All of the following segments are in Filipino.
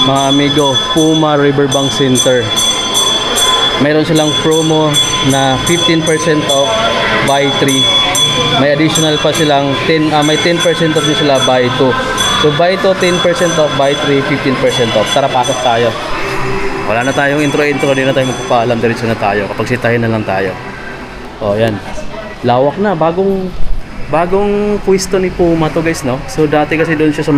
mga amigo, Puma Riverbank Center. Mayroon silang promo na 15% off buy 3. May additional pa silang may 10% off din sila buy 2. So buy 2 10% off, buy 3 15% off. Tara, pasok tayo. Wala na tayong intro-intro, hindi na tayo magpapaalam, diretso na tayo. Kapag sitahin na lang tayo. Oh, yan. Lawak na, bagong pwesto ni Puma to, guys, no? So dati kasi doon siya sa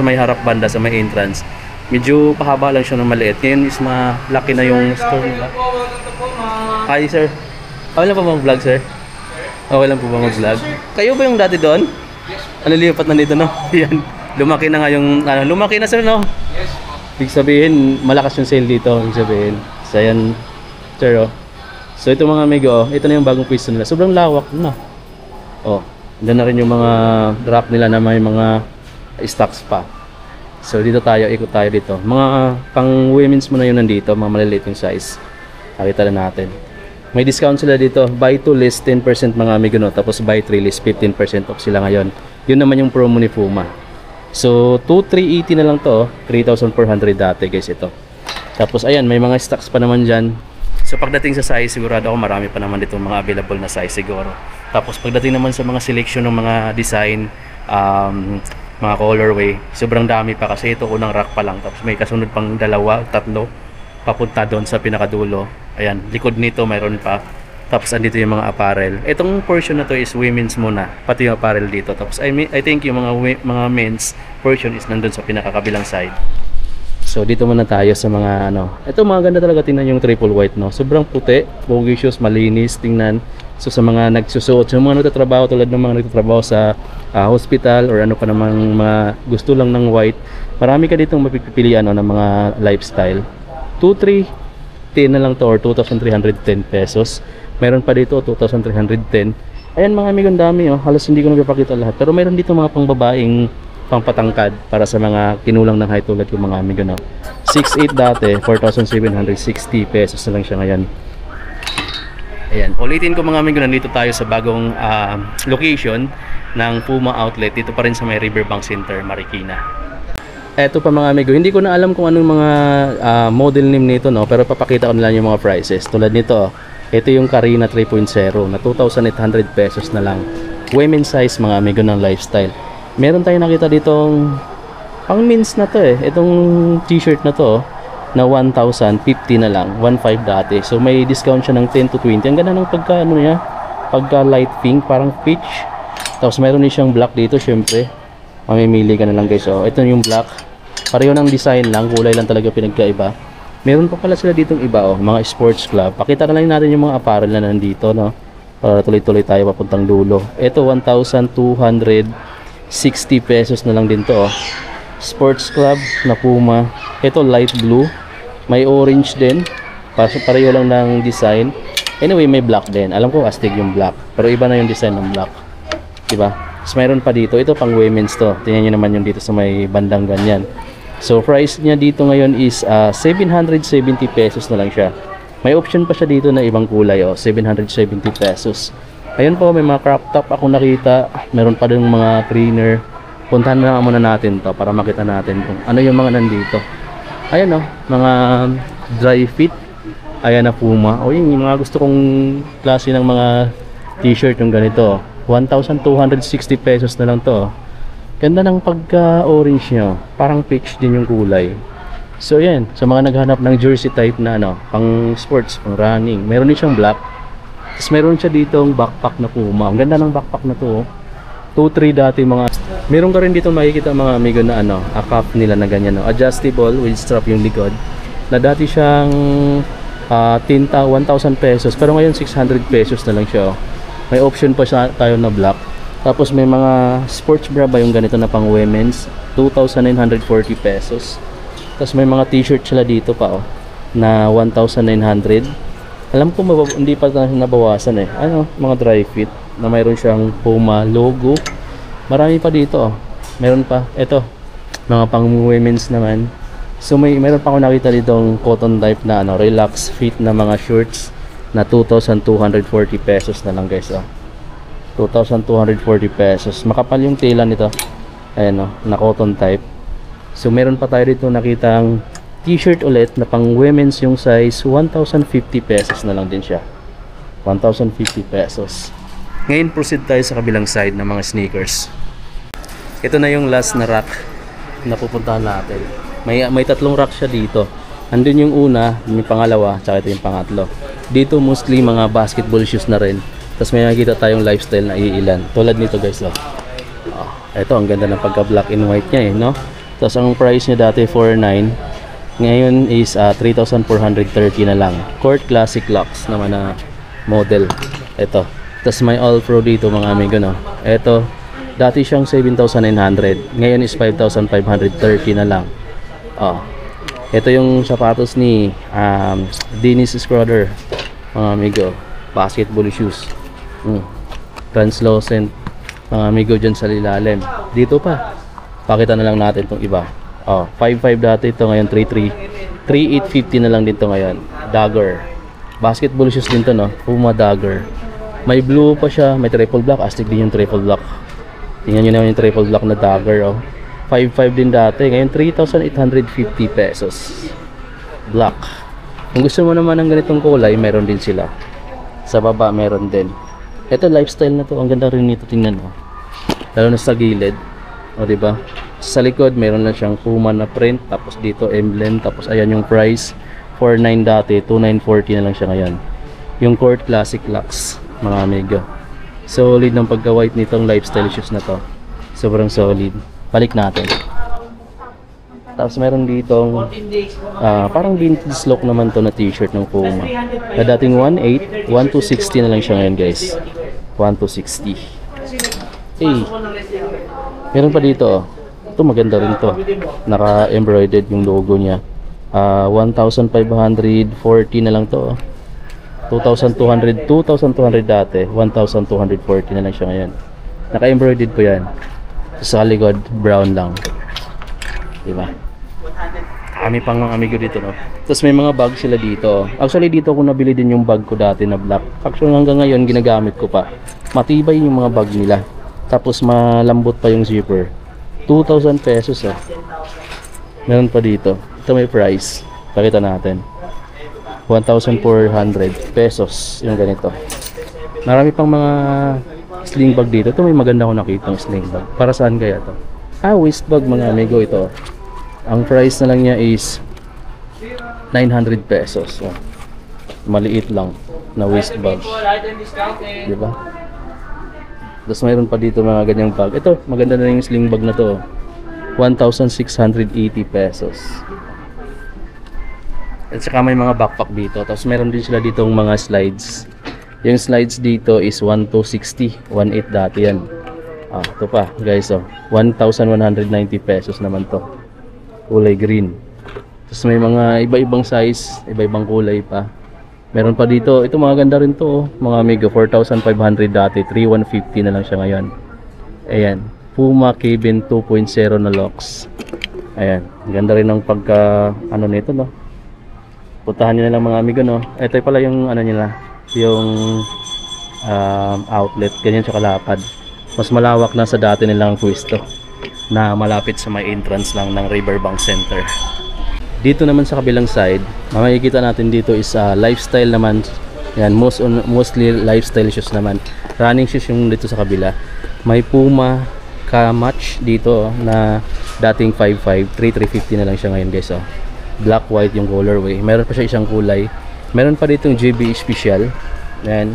may harap banda, sa may entrance. Medyo pahaba lang siya ng maliit. Ngayon is malaki na yung store nila. Hi, sir. Okay lang po bang vlog, sir? Okay lang po ba mag-vlog? Kayo ba yung dati doon? Ano, lipat na dito, no? Yan. Lumaki na nga yung, lumaki na, sir, no? Yes. Ibig sabihin, malakas yung sale dito. Ibig sabihin. So, yan, sir, oh. So, ito mga amigo, ito na yung bagong pwesto nila. Sobrang lawak na. Oh, andun na rin yung mga drop nila na may mga stocks pa. So dito tayo, ikot tayo dito. Mga pang women's mo na yun nandito, mga maliliit yung size. Nakita na natin. May discount sila dito. Buy 2 less 10% mga amigo, no? Tapos buy 3 less 15% off sila ngayon. Yun naman yung promo ni Puma. So 2,380 na lang to, 3,400 dati, guys, ito. Tapos ayan, may mga stocks pa naman dyan. So pagdating sa size, sigurado ako marami pa naman dito mga available na size siguro. Tapos pagdating naman sa mga selection ng mga design, mga colorway, sobrang dami pa kasi ito unang rack pa lang. Tapos may kasunod pang 2, 3 papunta doon sa pinakadulo. Ayan, likod nito mayroon pa. Tapos andito yung mga apparel. Itong portion na to is women's muna, pati yung apparel dito. Tapos I think yung mga men's portion is nandun sa pinakakabilang side. So dito muna tayo sa mga ito mga ganda talaga, tingnan yung triple white, no? Sobrang puti, pogi shoes, malinis tingnan. So sa mga nagsusuot, sa mga nagtatrabaho, tulad ng mga nagtatrabaho sa hospital or ano pa namang mga gusto lang ng white, marami ka ditong mapipilian ng mga lifestyle. 2,310 na lang to or 2,310 pesos. Meron pa dito 2,310. Ayan mga amigo, ang dami, oh. Halos hindi ko napapakita lahat. Pero meron dito mga pangbabaeng pangpatangkad para sa mga kinulang ng height tulad yung mga amigo, no? 6'8 dati, 4,760 pesos na lang siya ngayon. Ayan, ulitin ko mga amigo, nandito tayo sa bagong location ng Puma outlet. Dito pa rin sa may Riverbank Center, Marikina. Eto pa mga amigo, hindi ko na alam kung anong mga model name nito, no? Pero papakita ko na lang yung mga prices. Tulad nito, ito yung Carina 3.0 na 2,800 pesos na lang. Women's size mga amigo ng lifestyle. Meron tayong nakita ditong pang men's na to, itong t-shirt na to na 1,050 na lang, 1,500 dati. So may discount siya ng 10 to 20. Ang ganda ng pagka light pink, parang peach. Tapos meron din siyang black dito, syempre. Mamimili ka na lang, guys. So ito yung black. Pareho ng design lang, kulay lang talaga pinagkaiba. Meron pa pala sila ditong iba, mga sports club. Pakita na lang natin yung mga apparel na nandito, no? Para tuloy-tuloy tayo papuntang dulo. Ito 1,260 pesos na lang din to, Sports club na Puma. Ito light blue, may orange din, pareho lang ng design. Anyway, may black din. Alam ko astig yung black, pero iba na yung design ng black, diba? So mayroon pa dito, ito pang women's to. Tingnan nyo naman yung dito sa may bandang ganyan. So price niya dito ngayon is 770 pesos na lang siya. May option pa siya dito na ibang kulay, 770 pesos. Ayun po, may mga crop top ako nakita. Meron pa din mga trainer. Puntahan na lang muna natin to para makita natin kung ano yung mga nandito. Ayan, mga dry fit. Ayan na Puma. O yung mga gusto kong klase ng mga t-shirt yung ganito. 1,260 pesos na lang to. Ganda ng pagka-orange nyo. Parang peach din yung kulay. So yan, sa mga naghanap ng jersey type na pang sports, pang running. Meron din siyang black. Tapos meron siya ditong backpack na Puma. Ang ganda ng backpack na to. 2-3 dati mga. Meron ka rin dito makikita mga amigo na a cup nila na ganyan, adjustable with strap yung likod. Na dati siyang 1,000 pesos. Pero ngayon 600 pesos na lang siya. May option pa siya tayo na black. Tapos may mga sports bra ba yung ganito na pang women's, 2,940 pesos. Tapos may mga t-shirt sila dito pa na 1,900. Alam ko hindi pa nabawasan mga dry fit na mayroon siyang Puma logo. Marami pa dito Meron pa ito, mga pang women's naman. So meron pa ako nakita ditong cotton type na relax fit na mga shorts na 2,240 pesos na lang, guys. 2,240 pesos. Makapal yung tela nito. Ayan, na cotton type. So meron pa tayo dito nakitang t-shirt ulit na pang women's yung size, 1,050 pesos na lang din siya. 1,050 pesos. Ngayon proceed tayo sa kabilang side ng mga sneakers. Ito na yung last na rack na pupuntahan natin. May tatlong rack siya dito. Andun yung una, yung pangalawa, tsaka ito yung pangatlo. Dito mostly mga basketball shoes na rin. Tapos may nakikita tayong lifestyle na iilan. Tulad nito guys, oh. Ito, ang ganda ng pagka black and white niya, no? Tapos ang price niya dati 4,900. Ngayon is 3,430 na lang. Court Classic Lux naman na model. Ito. Tapos may all pro dito mga amigo, no? Ito, dati siyang 7,900. Ngayon is 5,530 na lang. Ito yung sapatos ni Dennis Schroeder, mga amigo. Basketball shoes. Translucent, mga amigo dyan sa ilalim. Dito pa, pakita na lang natin itong iba. 5,500 dati ito, ngayon 3,300. 3,850 na lang dito ngayon. Dagger. Basketball shoes din to, no? Puma Dagger. May blue pa siya, may triple black. Astig din yung triple black. Tingnan nyo naman yung triple black na Dagger, 5,500 din dati, ngayon 3,850 pesos. Black. Kung gusto mo naman ng ganitong kulay, meron din sila. Sa baba meron din. Ito lifestyle na to, ang ganda rin nito, tingnan mo. Lalo na sa gilid. Diba? Sa likod meron lang siyang Puma na print, tapos dito emblem, tapos ayan yung price. 4,900 dati, 2,940 na lang siya ngayon. Yung Court Classic Lux, mga amigo. Solid ng pagka-white nitong lifestyle shoes na to. Sobrang solid. Balik natin. Tapos meron ditong parang vintage look naman to na t-shirt ng Puma. Na dating 1,800, 1,260 na lang siya ngayon guys. 1,260. Meron pa dito. Ito maganda rin to. Naka-embroidered yung logo niya. 1,540 na lang to. 2,200 dati. 1,240 na lang siya ngayon. Naka-embroidered po yan. Sa likod, brown lang. Diba? Kami pang mga amigo dito, no? Tapos may mga bag sila dito. Actually, dito ako nabili din yung bag ko dati na black. Actually, hanggang ngayon, ginagamit ko pa. Matibay yung mga bag nila. Tapos, malambot pa yung zipper. 2,000 pesos, Meron pa dito. Ito may price. Pakita natin. 1,400 pesos yung ganito. Marami pang mga sling bag dito. Ito may maganda ko nakitang sling bag. Para saan kaya to? Waist bag mga amigo ito. Ang price na lang niya is 900 pesos. Maliit lang na waist bag. Diba? Tapos mayroon pa dito mga ganyang bag. Ito, maganda na yung sling bag na to. 1,680 pesos. At saka may mga backpack dito. Tapos meron din sila ditong mga slides. Yung slides dito is 1,260. 1,800 dati yan. Ito pa guys, 1,190 pesos naman to. Kulay green. Tapos may mga iba-ibang size, iba-ibang kulay pa. Meron pa dito, ito mga ganda rin to, mga amigo, 4,500 dati, 3,150 na lang siya ngayon. Ayan, Puma Cabin 2.0 na locks. Ayan, ganda rin ng pagka ano nito, no. Puntahan niyo na lang mga amigo, no. Ito pala yung ano nila, yung outlet, ganyan siya kalapad. Mas malawak na sa dati nilang pwesto na malapit sa may entrance lang ng Riverbank Center. Dito naman sa kabilang side, makikita natin dito is lifestyle naman. Yan, mostly lifestyle shoes naman. Running shoes yung dito sa kabila. May Puma ka-match dito na dating 5,500, 3,350 na lang siya ngayon guys. Black white yung colorway. Meron pa siya isang kulay. Meron pa ditong JB Special. Yan.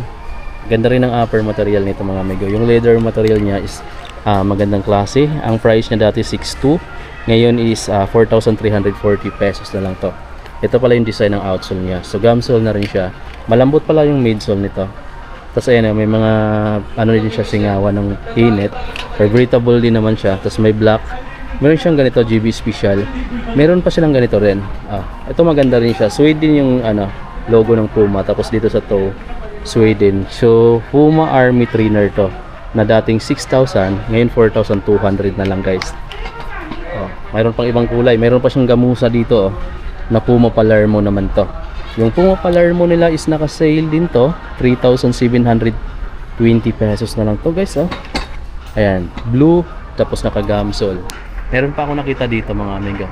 Ganda rin ang upper material nito mga amigo. Yung leather material niya is magandang klase. Ang price niya dati 6,200. Ngayon is 4,340 pesos na lang to. Ito pala yung design ng outsole niya. So gumsole na rin siya. Malambot pala yung midsole nito. Tapos ayan, may mga ano din siya, singawan ng init. Breathable din naman siya. Tapos may black. Meron siyang ganito, GB Special. Meron pa silang ganito rin. Ito maganda rin siya. Suede din yung logo ng Puma. Tapos dito sa toe, Sweden. So Puma Army Trainer to na dating 6,000, ngayon 4,200 na lang guys. Mayroon pang ibang kulay. Mayroon pa siyang gamusa dito na Puma Palermo naman to. Yung Puma Palermo nila is naka-sale din to, 3,720 pesos na lang to guys. Ayan, blue, tapos naka-gamsole. Meron pa ako nakita dito mga amigo.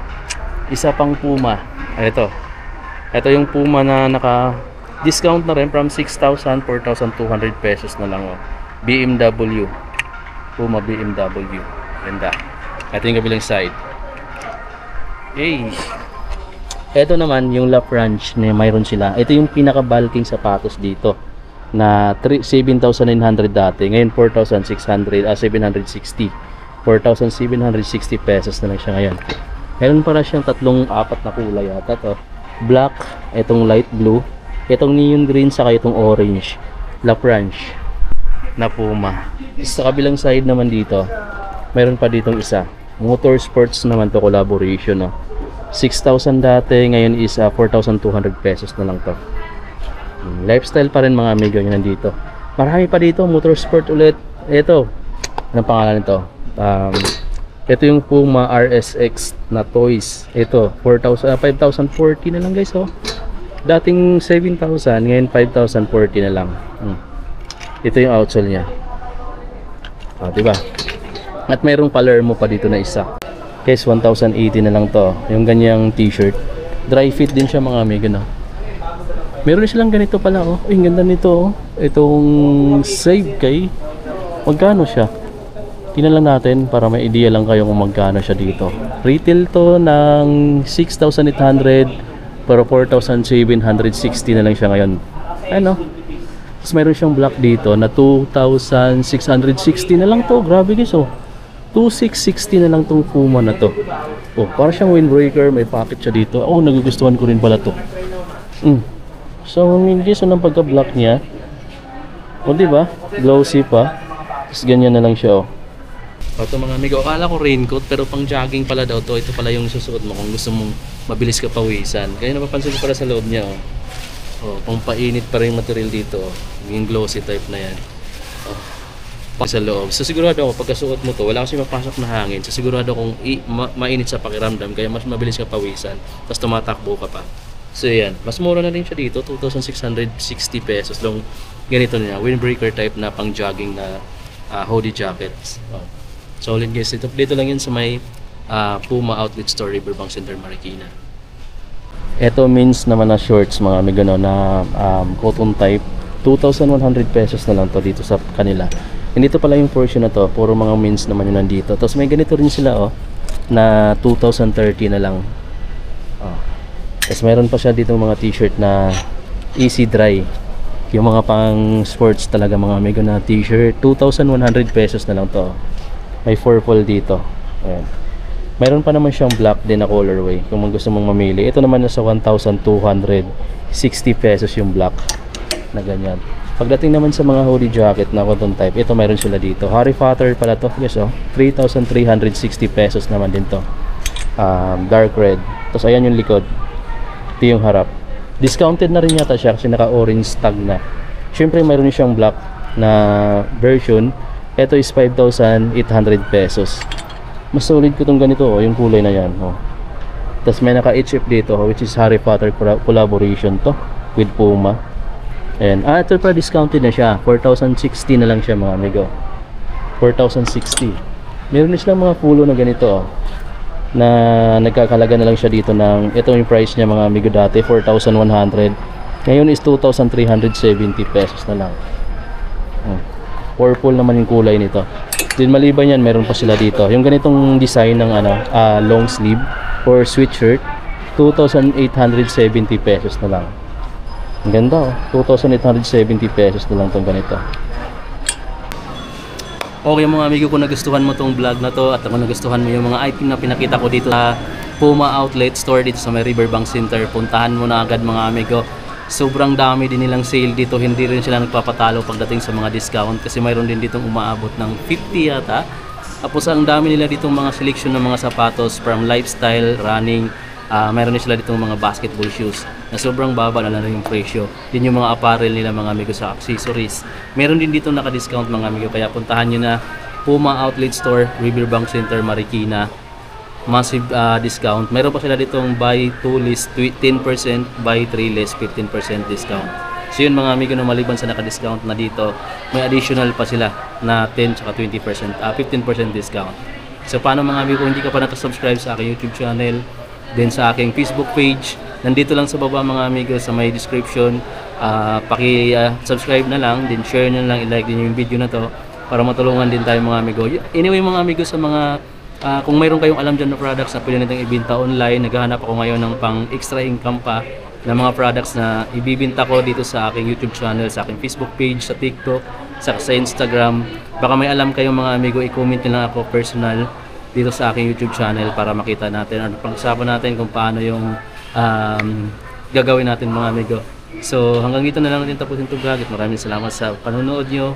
Isa pang Puma. Ito. Ito yung Puma na naka-discount na rin from 6,000, 4,200 pesos na lang. Oh. BMW. Puma BMW. Ganda. Ito yung kabilang side. Hey. Ito naman yung La France na mayroon sila. Ito yung pinaka-bulking sapatos dito na 7,900 dati. Ngayon 4,600, 760. 4,760 pesos na lang siya ngayon. Meron para siyang apat na kulay yata to. Black, itong light blue, itong neon green, saka itong orange. La France na Puma. Sa kabilang side naman dito, mayroon pa ditong isa. Motorsports naman to, collaboration. No? 6,000 dati, ngayon is 4,200 pesos na lang to. Lifestyle pa rin mga amigo yun nandito. Marami pa dito, motorsport ulit. Ito, anong pangalan nito? Ito yung Puma RSX na toys. Ito, 5,040 na lang guys. Oh. Dating 7,000, ngayon 5,040 na lang. Ito yung outsole niya. Diba? At mayroong Palermo pa dito na isa. Guys, 1,080 na lang to. Yung ganyang t-shirt. Dry fit din siya mga amigo, no? Meron silang ganito pala, oh. Ay, ganda nito, oh. Itong Save kay. Magkano siya? Tingnan lang natin para may idea lang kayo kung magkano siya dito. Retail to ng 6,800 pero 4,760 na lang siya ngayon. Ano? Tapos mayroon siyang black dito na 2,660 na lang to. Grabe guys, oh. 2,660 na lang tong Puma na to. Oh, para siyang windbreaker, may pocket siya dito. Oh, nagugustuhan ko rin pala to. So, hindi so ng pagka-black niya. O, di ba? Glossy pa. Tapos ganyan na lang siya, oh. Ito mga amigo, akala ko raincoat pero pang jogging pala daw to. Ito pala yung susuot mo kung gusto mong mabilis ka pawisan. Kaya napapansin ko pala sa loob niya, oh. Oh, pang painit pa rin yung material dito, oh. Yung glossy type na yan. Oh. Sa loob. So sigurado ako pagkasuot mo to, wala kasi mapasok na hangin. So sigurado kung mainit sa pakiramdam kaya mas mabilis ka pawisan. Tapos tumatakbo ka pa. So yan, mas mura na rin siya dito, 2,660 pesos long ganito niya, windbreaker type na pang jogging na hoodie jackets. Oh. Solid guys, dito lang yun sa may Puma Outlet Store, Riverbank Center, Marikina. Ito means naman na shorts mga amigo, no, na cotton type, 2,100 pesos na lang to dito sa kanila. Hindi to pala yung portion na to, puro mga means naman yun nandito. Tapos may ganito rin sila, oh, na 2,030 na lang. Oh. Tapos mayroon pa siya dito mga t-shirt na easy dry. Yung mga pang sports talaga mga amigo na t-shirt, 2,100 pesos na lang to. May purple dito. Ayan. Mayroon pa naman siyang black din na colorway kung gusto mong mamili. Ito naman nasa 1,260 pesos yung black na ganyan. Pagdating naman sa mga hoodie jacket na cotton type, ito mayroon sila dito. Harry Potter pala to. Yes, oh. 3,360 pesos naman din to. Dark red. Tapos ayan yung likod. Ito yung harap. Discounted na rin yata siya kasi naka-orange tag na. Siyempre mayroon siyang black na version. Ito is 5,800 pesos. Mas solid ko itong ganito, oh, yung kulay na yan. Oh. Tapos may naka-HF dito, which is Harry Potter collaboration to with Puma. And ito pa discounted na siya. 4,060 na lang siya mga amigo. 4,060. Meron din silang mga pulo na ganito, oh, na nagkakalaga na lang siya dito ng, ito yung price niya mga amigo dati 4,100, ngayon is 2,370 pesos na lang. Purple naman yung kulay nito. Din maliban yan, meron pa sila dito yung ganitong design ng long sleeve or sweatshirt, 2,870 pesos na lang. Ang ganda, oh. 2,870 pesos na lang itong ganito. Okay mga amigo, kung nagustuhan mo tong vlog na to at kung nagustuhan mo yung mga item na pinakita ko dito sa Puma Outlet Store dito sa may Riverbank Center, puntahan mo na agad mga amigo. Sobrang dami din nilang sale dito, hindi rin sila nagpapatalo pagdating sa mga discount kasi mayroon din ditong umaabot ng 50 yata. Tapos ang dami nila ditong mga selection ng mga sapatos from lifestyle, running, mayroon din sila ditong mga basketball shoes na sobrang baba na lang yung presyo. Din yung mga apparel nila mga amigo sa accessories. Meron din dito naka-discount mga amigo, kaya puntahan nyo na Puma Outlet Store, Riverbank Center, Marikina. Massive discount. Meron pa sila ditong buy 2 list 10%, buy 3 less 15% discount. So yun mga amigo, na maliban sa naka-discount na dito, may additional pa sila na 10 at 20%, 15% discount. So paano mga amigo, kung hindi ka pa nakasubscribe sa aking YouTube channel, then sa aking Facebook page, nandito lang sa baba mga amigo sa may description, paki-subscribe na lang, then share na lang, i-like din yung video na to para matulungan din tayo mga amigo. Anyway mga amigo, sa mga kung mayroon kayong alam dyan na products na pwede natin ibinta online, naghahanap ako ngayon ng pang extra income pa na mga products na ibibinta ko dito sa aking YouTube channel, sa aking Facebook page, sa TikTok, sa Instagram. Baka may alam kayong mga amigo, i-comment nyo lang ako personal dito sa aking YouTube channel para makita natin, pag-usapan natin kung paano yung gagawin natin mga amigo. So hanggang dito na lang natin tapusin itong vlog. Maraming salamat sa panonood nyo.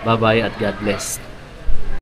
Bye bye at God bless.